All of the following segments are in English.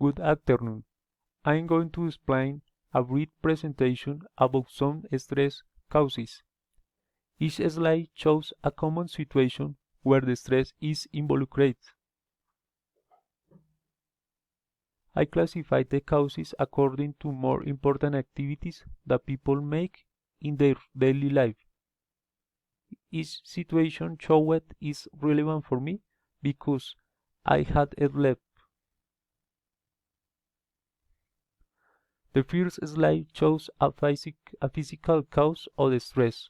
Good afternoon. I am going to explain a brief presentation about some stress causes. Each slide shows a common situation where the stress is involucrated. I classified the causes according to more important activities that people make in their daily life. Each situation showed is relevant for me because I had slept. The first slide shows a physical cause of the stress.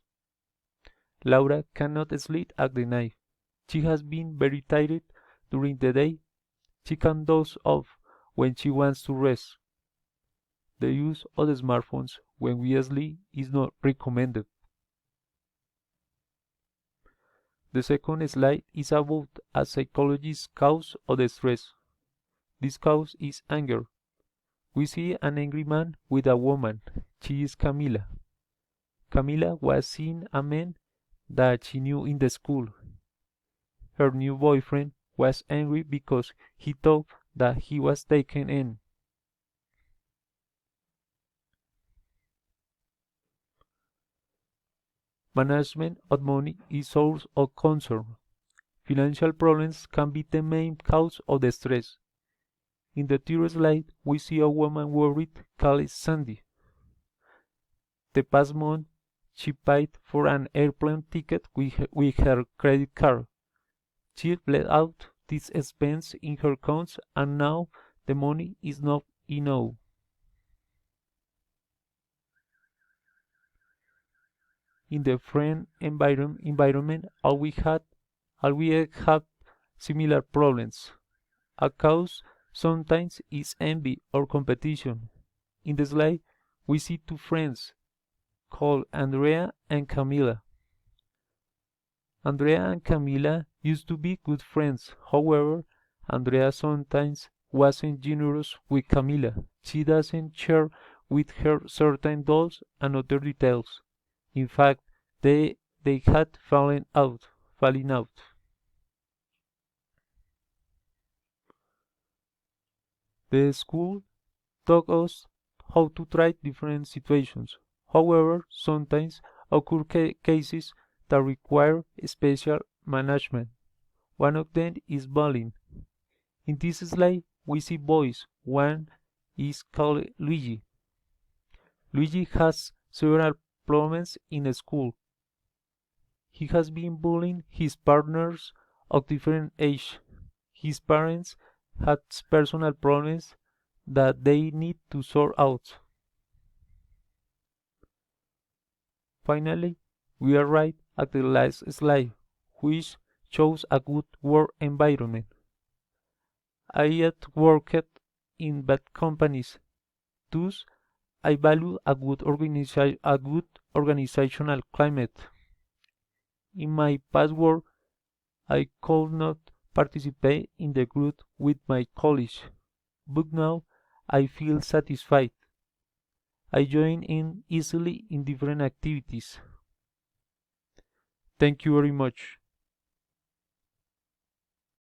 Laura cannot sleep at the night. She has been very tired during the day. She can doze off when she wants to rest. The use of the smartphones when we sleep is not recommended. The second slide is about a psychologist's cause of the stress. This cause is anger. We see an angry man with a woman. She is Camila. Camila was seeing a man that she knew in the school. Her new boyfriend was angry because he thought that he was taken in. Management of money is source of concern. Financial problems can be the main cause of the stress. In the third slide, we see a woman worried called Sandy. The past month, she paid for an airplane ticket with her credit card. She bled out this expense in her accounts and now the money is not enough. In the friend environment, all we have similar problems. A cause sometimes is envy or competition. In the slide, we see two friends called Andrea and Camila. Andrea and Camila used to be good friends. However, Andrea sometimes wasn't generous with Camila. She doesn't share with her certain dolls and other details. In fact, they had falling out. The school taught us how to try different situations. However, sometimes occur cases that require special management. One of them is bullying. In this slide, we see boys. One is called Luigi. Luigi has several problems in school. He has been bullying his partners of different age. His parents had personal problems that they need to sort out. Finally, we arrive at the last slide, which shows a good work environment. I had worked in bad companies, thus I value a good organizational climate. In my past work, I could not participate in the group with my colleagues, but now I feel satisfied. I join in easily in different activities. Thank you very much.